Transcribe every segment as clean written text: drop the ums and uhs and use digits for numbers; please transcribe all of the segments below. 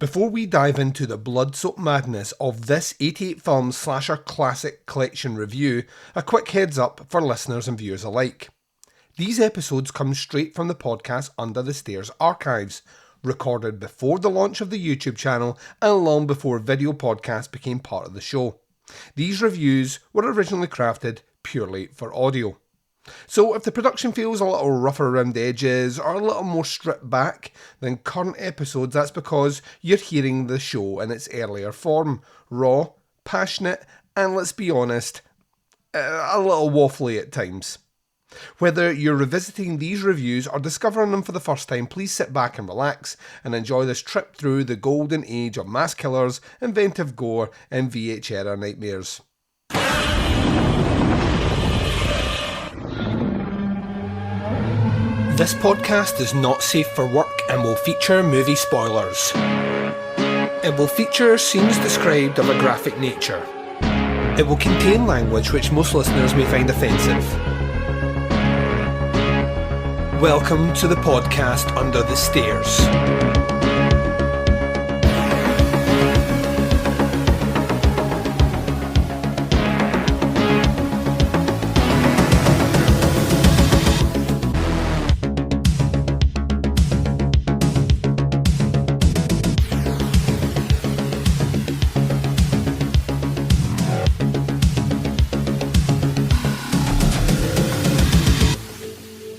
Before we dive into the blood-soaked madness of this 88 film slasher classic collection review, a quick heads up for listeners and viewers alike. These episodes come straight from the podcast Under the Stairs archives, recorded before the launch of the YouTube channel and long before video podcasts became part of the show. These reviews were originally crafted purely for audio. So if the production feels a little rougher around the edges or a little more stripped back than current episodes, that's because you're hearing the show in its earlier form, raw, passionate, and let's be honest, a little waffly at times. Whether you're revisiting these reviews or discovering them for the first time, please sit back and relax and enjoy this trip through the golden age of mass killers, inventive gore, and VH era nightmares. This podcast is not safe for work and will feature movie spoilers. It will feature scenes described of a graphic nature. It will contain language which most listeners may find offensive. Welcome to the podcast Under the Stairs.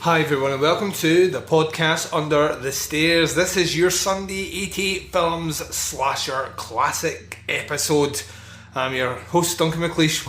Hi everyone and welcome to the podcast Under the Stairs. This is your Sunday 88 Films Slasher Classic episode. I'm your host Duncan McLeish.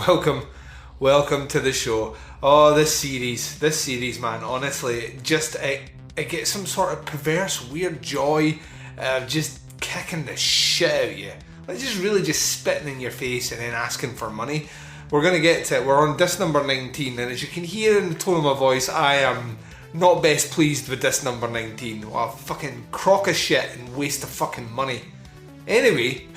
Welcome to the show. Oh, this series man, honestly, it gets some sort of perverse weird joy of just kicking the shit out of you. Like just spitting in your face and then asking for money. We're going to get to it. We're on disc number 19, and as you can hear in the tone of my voice, I am not best pleased with disc number 19. What a fucking crock of shit and waste of fucking money. Anyway,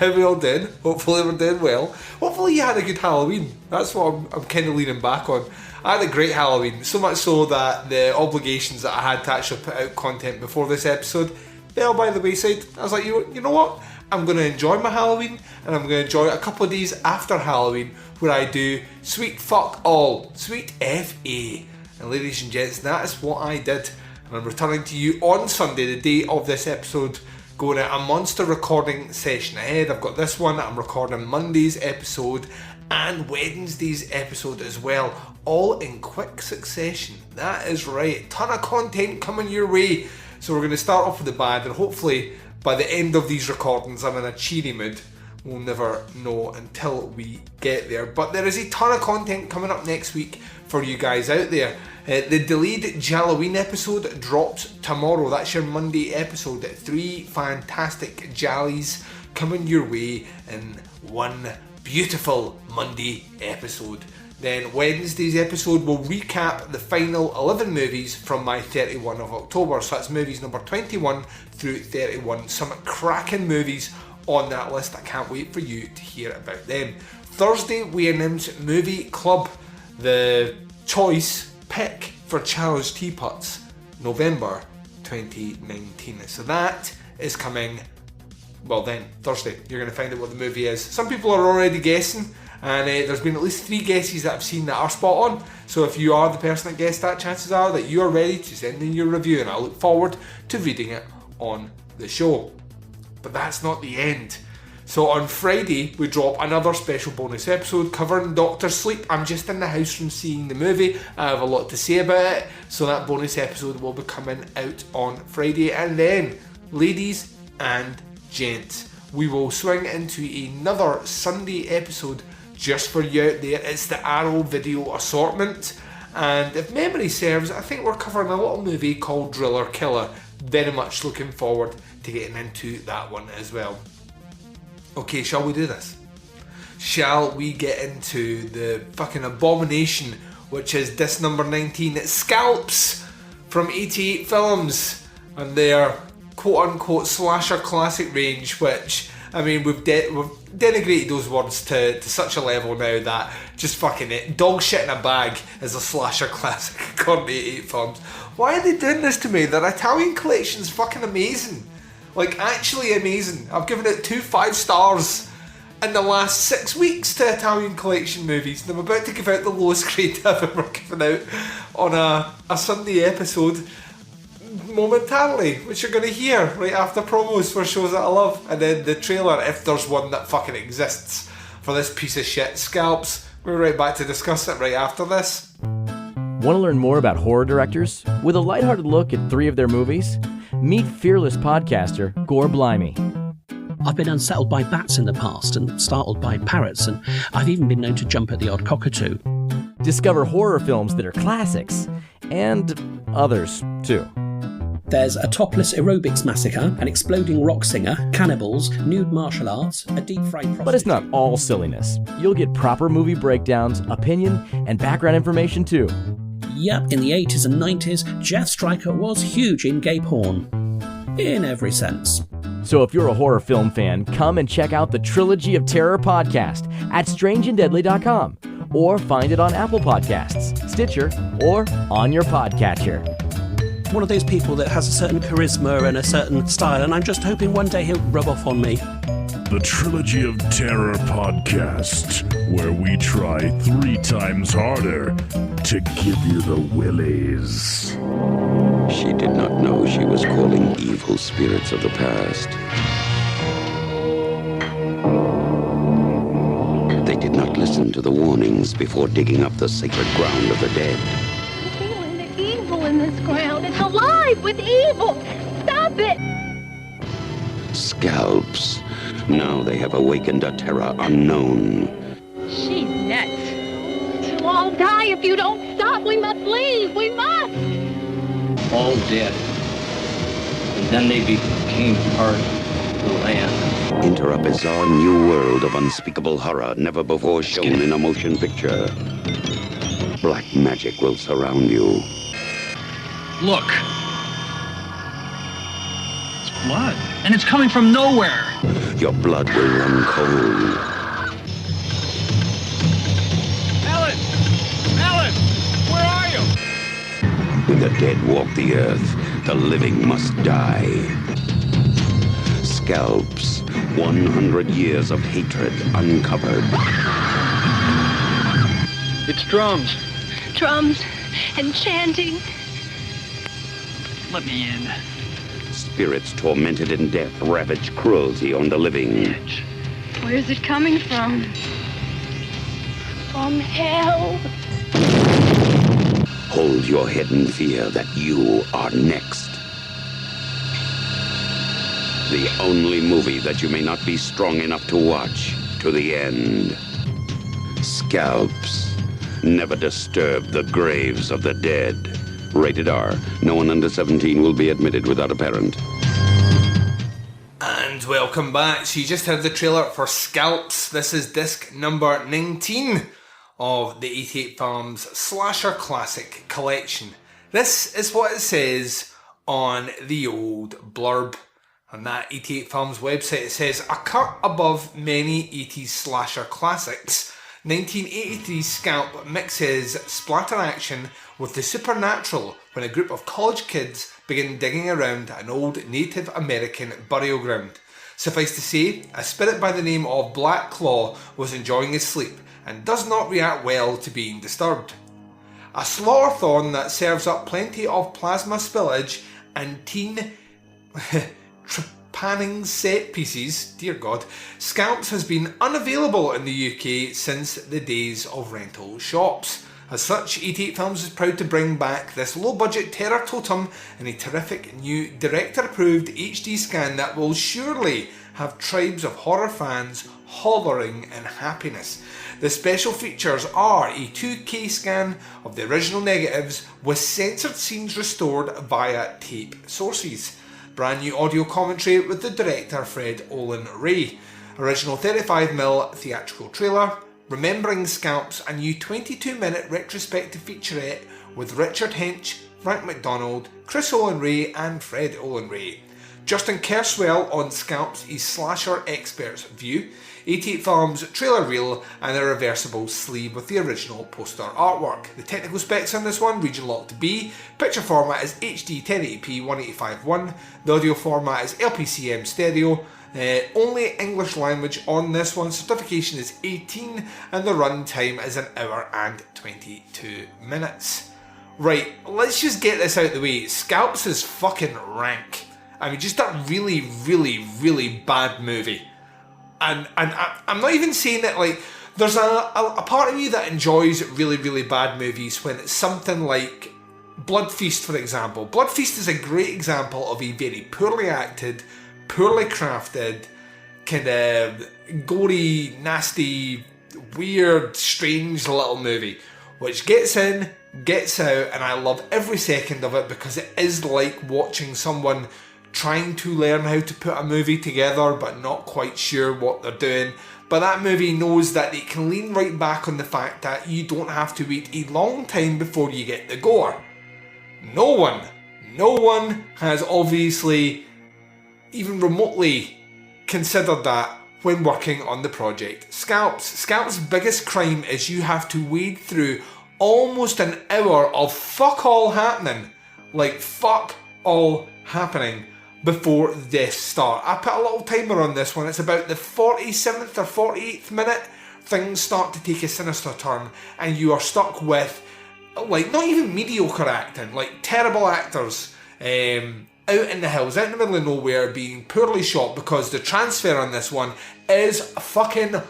how we all did. Hopefully we did well. Hopefully you had a good Halloween. That's what I'm kind of leaning back on. I had a great Halloween, so much so that the obligations that I had to actually put out content before this episode fell by the wayside. I was like, you know what? I'm going to enjoy my Halloween, and I'm going to enjoy it a couple of days after Halloween, where I do sweet fuck all, sweet F.A. And ladies and gents, that is what I did. And I'm returning to you on Sunday, the day of this episode, going at a monster recording session ahead. I've got this one, I'm recording Monday's episode and Wednesday's episode as well, all in quick succession. That is right, ton of content coming your way. So we're going to start off with the bad, and hopefully by the end of these recordings I'm in a cheery mood. We'll never know until we get there. But there is a ton of content coming up next week for you guys out there. The delayed Jalloween episode drops tomorrow. That's your Monday episode. 3 fantastic Jallies coming your way in one beautiful Monday episode. Then Wednesday's episode will recap the final 11 movies from my 31 of October. So that's movies number 21 through 31. Some cracking movies on that list. I can't wait for you to hear about them. Thursday we announce Movie Club, the choice pick for Challenge Teapots, November 2019. So that is coming, well then, Thursday. You're going to find out what the movie is. Some people are already guessing, and there's been at least 3 guesses that I've seen that are spot on. So if you are the person that guessed that, chances are that you are ready to send in your review, and I look forward to reading it on the show. But that's not the end. So on Friday we drop another special bonus episode covering Doctor Sleep. I'm just in the house from seeing the movie. I have a lot to say about it, so that bonus episode will be coming out on Friday. And then, ladies and gents, we will swing into another Sunday episode just for you out there. It's the Arrow video assortment, and if memory serves, I think we're covering a little movie called Driller Killer. Very much looking forward to getting into that one as well. Okay, shall we do this? Shall we get into the fucking abomination, which is disc number 19? It's Scalps from 88 Films and their quote-unquote slasher classic range, which, I mean, we've denigrated those words to such a level now that just fucking it. Dog shit in a bag is a slasher classic according to 88 Films. Why are they doing this to me? Their Italian collection's fucking amazing. Like, actually amazing. I've given it 2 5-stars in the last 6 weeks to Italian Collection movies, and I'm about to give out the lowest grade I've ever given out on a Sunday episode momentarily, which you're going to hear right after promos for shows that I love, and then the trailer, if there's one that fucking exists, for this piece of shit, Scalps. We're right back to discuss it right after this. Want to learn more about horror directors? With a lighthearted look at 3 of their movies? Meet fearless podcaster Gore Blimey. I've been unsettled by bats in the past and startled by parrots, and I've even been known to jump at the odd cockatoo. Discover horror films that are classics, and others, too. There's a topless aerobics massacre, an exploding rock singer, cannibals, nude martial arts, a deep-fried prostitute. But it's not all silliness. You'll get proper movie breakdowns, opinion, and background information, too. Yep, in the 80s and 90s, Jeff Stryker was huge in gay porn. In every sense. So if you're a horror film fan, come and check out the Trilogy of Terror podcast at strangeanddeadly.com, or find it on Apple Podcasts, Stitcher, or on your podcatcher. One of those people that has a certain charisma and a certain style, and I'm just hoping one day he'll rub off on me. The Trilogy of Terror podcast, where we try 3 times harder to give you the willies. She did not know she was calling evil spirits of the past. They did not listen to the warnings before digging up the sacred ground of the dead. I'm feeling the evil in this ground. It's alive with evil. Stop it! Scalps. Now they have awakened a terror unknown. She's nuts. We'll all die if you don't stop. We must leave. We must. All dead. And then they became part of the land. Enter a bizarre new world of unspeakable horror never before shown in a motion picture. Black magic will surround you. Look. It's blood. And it's coming from nowhere. Your blood will run cold. Alan! Alan! Where are you? When the dead walk the earth, the living must die. Scalps. 100 years of hatred uncovered. It's drums. Drums and chanting. Let me in. Spirits tormented in death ravage cruelty on the living. Where's it coming from? From hell. Hold your head in fear that you are next. The only movie that you may not be strong enough to watch to the end. Scalps. Never disturb the graves of the dead. Rated R. No one under 17 will be admitted without a parent. And welcome back. So you just heard the trailer for Scalps. This is disc number 19 of the 88 Films Slasher Classic Collection. This is what it says on the old blurb. On that 88 Films website, it says, a cut above many 80s slasher classics. 1983 Scalp mixes splatter action with the supernatural when a group of college kids begin digging around an old Native American burial ground. Suffice to say, a spirit by the name of Black Claw was enjoying his sleep and does not react well to being disturbed. A slaughterathon that serves up plenty of plasma spillage and teen panning set pieces, dear God, Scalps has been unavailable in the UK since the days of rental shops. As such, 88 Films is proud to bring back this low-budget terror totem in a terrific new director-approved HD scan that will surely have tribes of horror fans hollering in happiness. The special features are a 2K scan of the original negatives with censored scenes restored via tape sources. Brand new audio commentary with the director Fred Olen Ray. Original 35mm theatrical trailer. Remembering Scalps, a new 22-minute retrospective featurette with Richard Hench, Frank McDonald, Chris Olen Ray and Fred Olen Ray. Justin Kerswell on Scalps, his slasher expert's view, 88 Films trailer reel, and a reversible sleeve with the original poster artwork. The technical specs on this one, region locked B, picture format is HD 1080p 185.1, the audio format is LPCM stereo, only English language on this one, certification is 18, and the run time is 1 hour and 22 minutes. Right, let's just get this out of the way. Scalps is fucking rank. I mean, just a really, really, really bad movie. And I'm not even saying that, like, there's a part of me that enjoys really, really bad movies when it's something like Blood Feast, for example. Blood Feast is a great example of a very poorly acted, poorly crafted, kind of gory, nasty, weird, strange little movie, which gets in, gets out, and I love every second of it because it is like watching someone trying to learn how to put a movie together but not quite sure what they're doing. But that movie knows that it can lean right back on the fact that you don't have to wait a long time before you get the gore. No one has obviously even remotely considered that when working on the project. Scalps' biggest crime is you have to wade through almost an hour of fuck all happening. Like, fuck all happening before the deaths start. I put a little timer on this one. It's about the 47th or 48th minute. Things start to take a sinister turn, and you are stuck with, like, not even mediocre acting, like terrible actors out in the hills, out in the middle of nowhere, being poorly shot, because the transfer on this one is fucking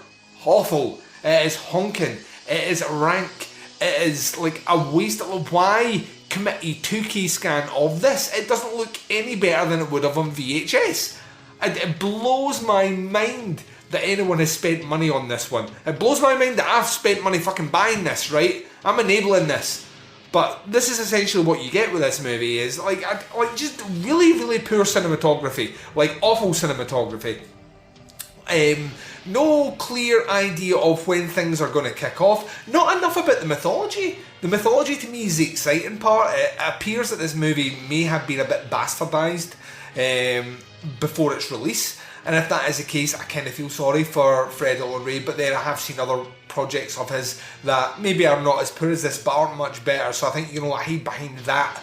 awful. It is honking. It is rank. It is like a waste of... Why commit a 2K scan of this? It doesn't look any better than it would have on VHS. It blows my mind that anyone has spent money on this one. It blows my mind that I've spent money fucking buying this, right? I'm enabling this. But this is essentially what you get with this movie, is like just really, really poor cinematography. Like, awful cinematography. No clear idea of when things are going to kick off. Not enough about the mythology. The mythology to me is the exciting part. It appears that this movie may have been a bit bastardised before its release. And if that is the case, I kind of feel sorry for Fred Ray, but then I have seen other projects of his that maybe are not as poor as this, but aren't much better. So I think, you know, I hide behind that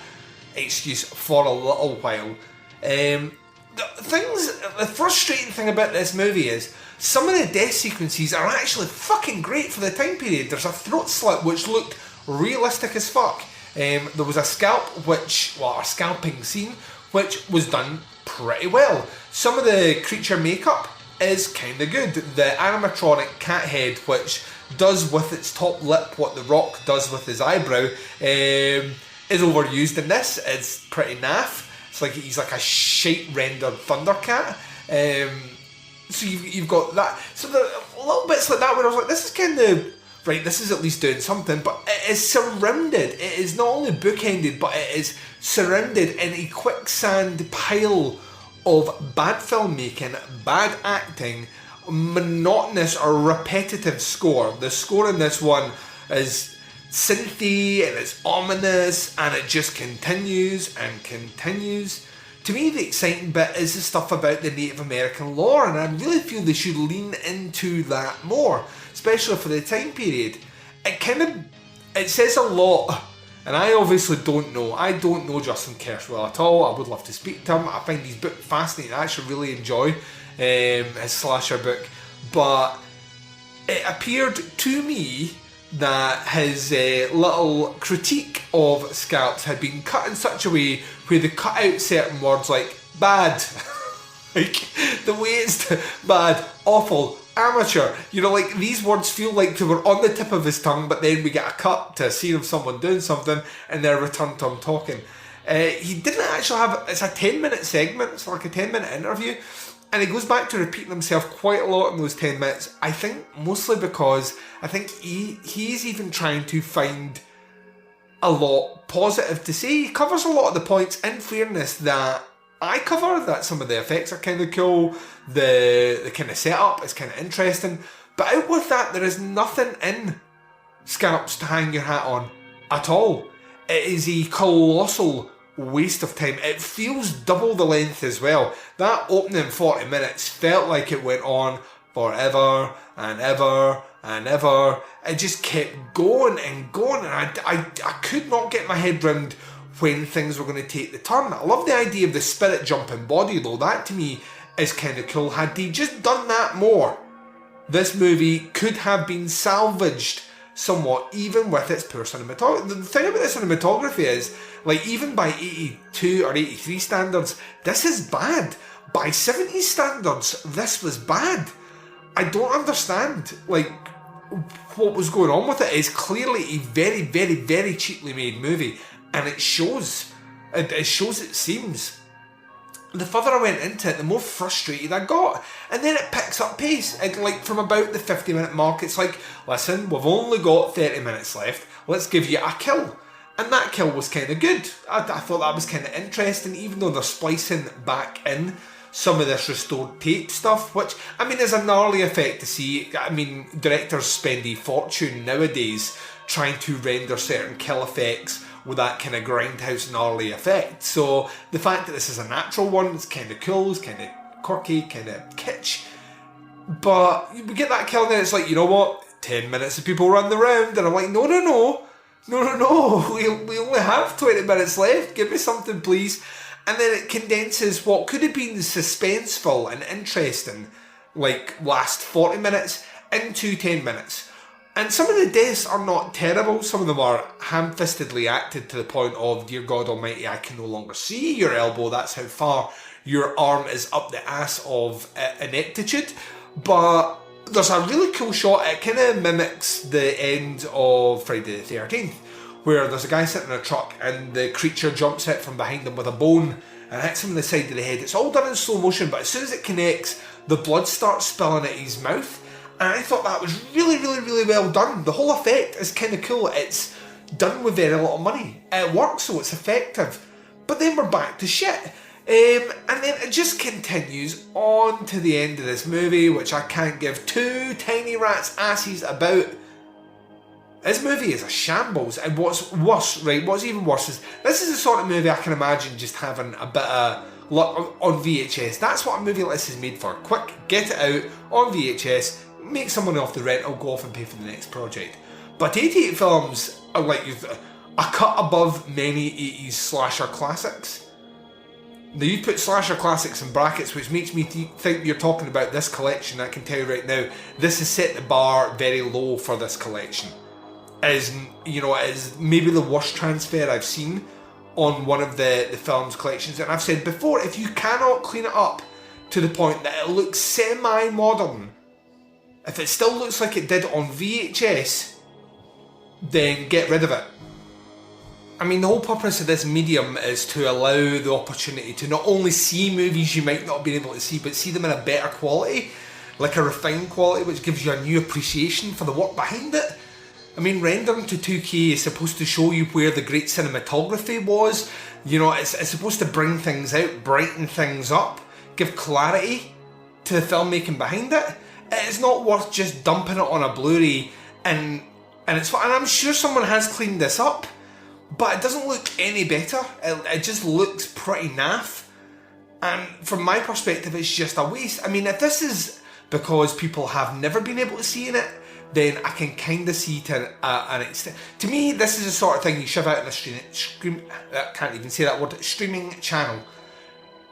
excuse for a little while. The frustrating thing about this movie is some of the death sequences are actually fucking great for the time period. There's a throat slit which looked realistic as fuck. There was a scalping scene which was done pretty well. Some of the creature makeup is kind of good. The animatronic cat head, which does with its top lip what The Rock does with his eyebrow, is overused in this. It's pretty naff. It's like he's like a shite rendered Thundercat. So you've got that. So the little bits like that where I was like, this is kind of right, this is at least doing something, but it is surrounded. It is not only bookended, but it is surrounded in a quicksand pile of bad filmmaking, bad acting, monotonous or repetitive score. The score in this one is synthy and it's ominous, and it just continues and continues. To me, the exciting bit is the stuff about the Native American lore, and I really feel they should lean into that more, especially for the time period. It says a lot, and I obviously don't know. I don't know Justin Kerswell at all. I would love to speak to him. I find his book fascinating. I actually really enjoy his slasher book, but it appeared to me that his little critique of Scalps had been cut in such a way where they cut out certain words like bad, like the way it's bad, awful, amateur. You know, like these words feel like they were on the tip of his tongue, but then we get a cut to a scene of someone doing something and then a return to him talking. He didn't actually have, it's a 10-minute segment, it's like a 10-minute interview, and he goes back to repeating himself quite a lot in those 10 minutes. I think mostly because I think he's even trying to find a lot positive to say. He covers a lot of the points, in fairness, that I cover, that some of the effects are kind of cool, the kind of setup is kind of interesting, but out with that, there is nothing in Scalps to hang your hat on at all. It is a colossal waste of time. It feels double the length as well. That opening 40 minutes felt like it went on forever and ever and ever. It just kept going and going, and I could not get my head round when things were going to take the turn. I love the idea of the spirit jumping body though. That to me is kind of cool. Had they just done that more, this movie could have been salvaged somewhat, even with its poor cinematography. The thing about the cinematography is, like, even by 82 or 83 standards, this is bad. By 70s standards, this was bad. I don't understand, like, what was going on with it. It's clearly a very, very, very cheaply made movie, and it shows. It shows, it seems. The further I went into it, the more frustrated I got. And then it picks up pace. And like from about the 50-minute mark, it's like, listen, we've only got 30 minutes left. Let's give you a kill. And that kill was kind of good. I thought that was kind of interesting, even though they're splicing back in some of this restored tape stuff, which, I mean, is a gnarly effect to see. I mean, directors spend a fortune nowadays trying to render certain kill effects with that kind of grindhouse gnarly effect. So the fact that this is a natural one, it's kind of cool, it's kind of quirky, kind of kitsch. But we get that kill and then it's like, you know what, 10 minutes of people run the round, and I'm like, no, we only have 20 minutes left, give me something please. And then it condenses what could have been suspenseful and interesting, like last 40 minutes, into 10 minutes. And some of the deaths are not terrible. Some of them are ham-fistedly acted to the point of, dear God Almighty, I can no longer see your elbow. That's how far your arm is up the ass of ineptitude. But there's a really cool shot. It kind of mimics the end of Friday the 13th, where there's a guy sitting in a truck and the creature jumps out from behind him with a bone and hits him in the side of the head. It's all done in slow motion, but as soon as it connects, the blood starts spilling out his mouth. And I thought that was really, really, really well done. The whole effect is kind of cool. It's done with very little money. It works, so it's effective. But then we're back to shit. And then it just continues on to the end of this movie, which I can't give two tiny rats' asses about. This movie is a shambles. And what's worse, right, what's even worse is, this is the sort of movie I can imagine just having a bit of luck on VHS. That's what a movie like this is made for. Quick, get it out on VHS, make some money off the rental, go off and pay for the next project. But 88 films are like a cut above many 80s slasher classics. Now you put slasher classics in brackets, which makes me think you're talking about this collection. I can tell you right now, this has set the bar very low for this collection. Is maybe the worst transfer I've seen on one of the film's collections. And I've said before, if you cannot clean it up to the point that it looks semi-modern, if it still looks like it did on VHS, then get rid of it. I mean, the whole purpose of this medium is to allow the opportunity to not only see movies you might not be able to see, but see them in a better quality, like a refined quality, which gives you a new appreciation for the work behind it. I mean, rendering to 2K is supposed to show you where the great cinematography was. You know, it's supposed to bring things out, brighten things up, give clarity to the filmmaking behind it. It's not worth just dumping it on a Blu-ray and it's fine. And I'm sure someone has cleaned this up, but it doesn't look any better. It just looks pretty naff. And from my perspective, it's just a waste. I mean, if this is because people have never been able to see in it, then I can kind of see to an extent. To me, this is the sort of thing you shove out in a streaming channel.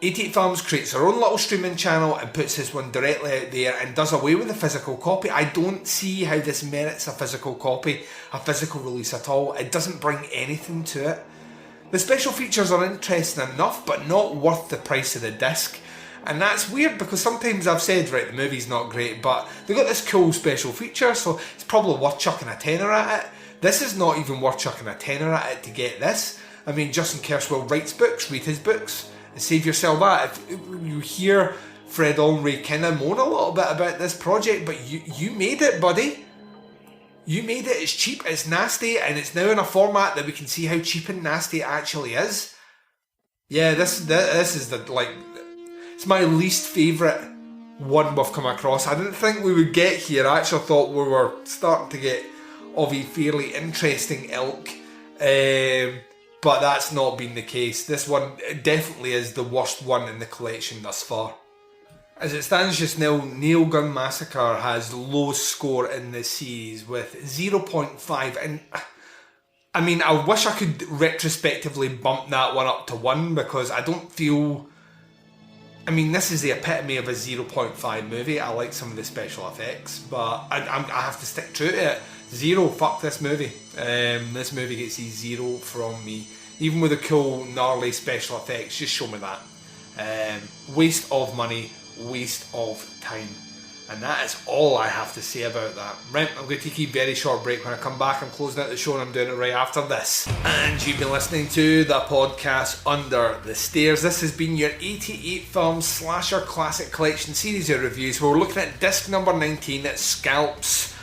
88 Films creates their own little streaming channel and puts his one directly out there and does away with the physical copy. I don't see how this merits a physical copy, a physical release at all. It doesn't bring anything to it. The special features are interesting enough, but not worth the price of the disc. And that's weird because sometimes I've said, right, the movie's not great, but they've got this cool special feature, so it's probably worth chucking a tenner at it. This is not even worth chucking a tenner at it to get this. I mean, Justin Kerswell writes books, read his books. Save yourself that. If you hear Fred Olnry kind of moan a little bit about this project, but you made it, buddy. You made it. It's cheap, it's nasty, and it's now in a format that we can see how cheap and nasty it actually is. Yeah, this is it's my least favourite one we've come across. I didn't think we would get here. I actually thought we were starting to get of a fairly interesting ilk. but that's not been the case. This one definitely is the worst one in the collection thus far. As it stands just now, Nail Gun Massacre has the lowest score in this series with 0.5, and I mean, I wish I could retrospectively bump that one up to 1, because I don't feel... I mean, this is the epitome of a 0.5 movie. I like some of the special effects, but I have to stick true to it. 0, fuck this movie. This movie gets a 0 from me. Even with the cool, gnarly special effects, just show me that. Waste of money, waste of time. And that is all I have to say about that. Right, I'm going to take a very short break. When I come back, I'm closing out the show and I'm doing it right after this. And you've been listening to the podcast Under the Stairs. This has been your 88 film slasher classic collection series of reviews where we're looking at disc number 19 at Scalps.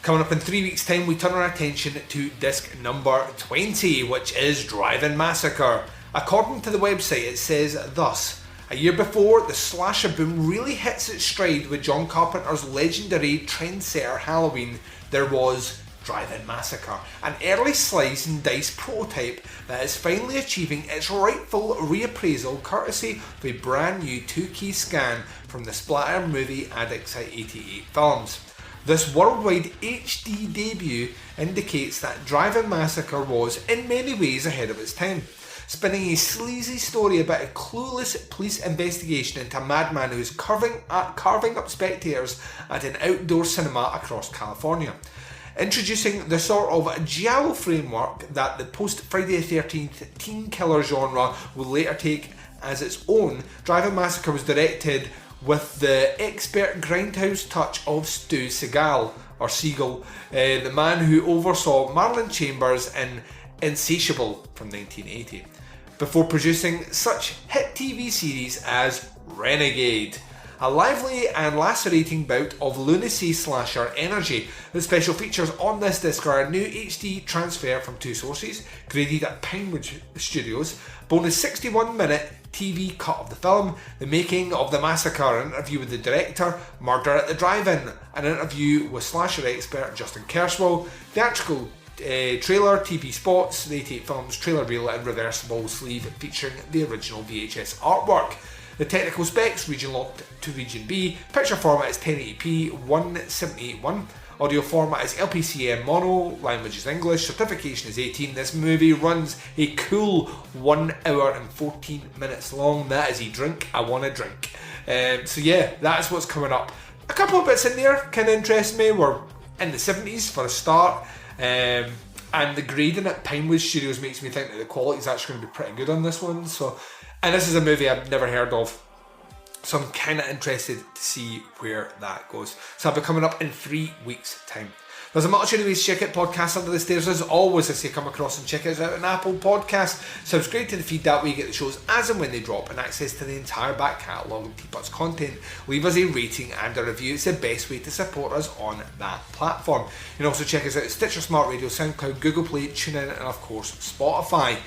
Coming up in 3 weeks' time, we turn our attention to disc number 20, which is Drive-In Massacre. According to the website, it says thus: a year before, the slasher boom really hits its stride with John Carpenter's legendary trendsetter Halloween, there was Drive-In Massacre, an early slice and dice prototype that is finally achieving its rightful reappraisal courtesy of a brand new 2K scan from the splatter movie addicts at 88 Films. This worldwide HD debut indicates that Drive-In Massacre was, in many ways, ahead of its time, spinning a sleazy story about a clueless police investigation into a madman who is carving up spectators at an outdoor cinema across California. Introducing the sort of giallo framework that the post-Friday the 13th teen killer genre will later take as its own, Drive-In Massacre was directed with the expert grindhouse touch of Stu Seagal, the man who oversaw Marlon Chambers in Insatiable from 1980, before producing such hit TV series as Renegade. A lively and lacerating bout of lunacy slasher energy. The special features on this disc are a new HD transfer from two sources, graded at Pinewood Studios, bonus 61-minute TV cut of the film, the making of the massacre, an interview with the director, Murder at the Drive-In, an interview with slasher expert Justin Kerswell, theatrical trailer, TV spots, the 88 Films trailer reel and reversible sleeve featuring the original VHS artwork. The technical specs: region locked to region B, picture format is 1080p 1781, audio format is LPCM mono, language is English, certification is 18. This movie runs a cool 1 hour and 14 minutes long. That is a drink I want to drink. So yeah, that's what's coming up. A couple of bits in there kind of interest me. We're in the 70s for a start. And the grading at Pinewood Studios makes me think that the quality is actually going to be pretty good on this one. And this is a movie I've never heard of, so I'm kind of interested to see where that goes. So I'll be coming up in 3 weeks' time. There's a multitude of ways to check out podcasts Under the Stairs. As always, I say come across and check us out on Apple Podcasts. Subscribe to the feed, that way you get the shows as and when they drop and access to the entire back catalogue of Teapot's content. Leave us a rating and a review. It's the best way to support us on that platform. You can also check us out at Stitcher, Smart Radio, SoundCloud, Google Play, TuneIn and of course Spotify.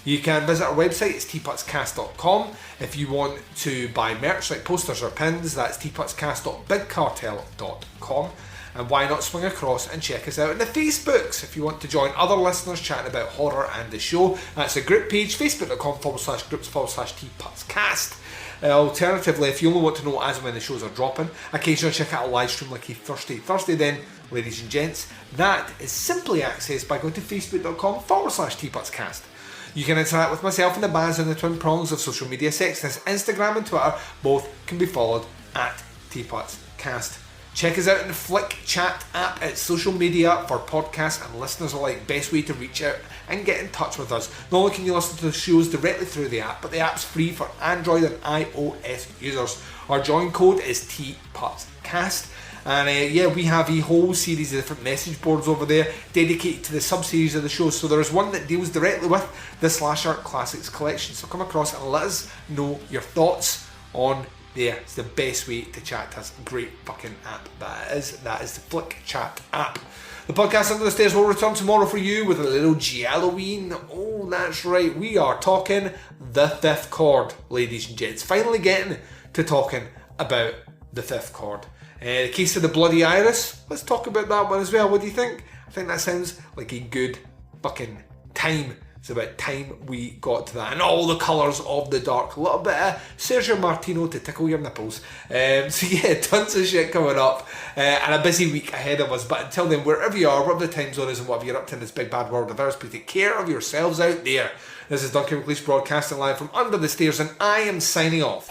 You can visit our website, it's teapotscast.com. If you want to buy merch like posters or pins, that's teapotscast.bigcartel.com. And why not swing across and check us out on the Facebooks if you want to join other listeners chatting about horror and the show. That's a group page, facebook.com/groups/teapotscast. Alternatively, if you only want to know as and when the shows are dropping, occasionally check out a live stream like a Thursday then, ladies and gents. That is simply accessed by going to facebook.com/teapotscast. You can interact with myself and the Baz on the twin prongs of social media sexiness. Instagram and Twitter both can be followed at teapotscast. Check us out in the Flick Chat app. It's social media for podcasts and listeners alike. Best way to reach out and get in touch with us. Not only can you listen to the shows directly through the app, but the app's free for Android and iOS users. Our join code is TPutsCast. And we have a whole series of different message boards over there dedicated to the sub-series of the show. So there's one that deals directly with the Slasher Classics collection. So come across and let us know your thoughts on there. It's the best way to chat to us. Great fucking app that is. That is the Flick Chat app. The podcast Under the Stairs will return tomorrow for you with a little Halloween. Oh, that's right. We are talking The Fifth Chord, ladies and gents. Finally getting to talking about The Fifth Chord. The Case of the Bloody Iris. Let's talk about that one as well. What do you think? I think that sounds like a good fucking time It's about time we got to that. And all the colours of the dark. A little bit of Sergio Martino to tickle your nipples. So yeah, tons of shit coming up. And a busy week ahead of us. But until then, wherever you are, whatever the time zone is and whatever you're up to in this big bad world of ours, please take care of yourselves out there. This is Duncan McLeish broadcasting live from under the stairs, and I am signing off.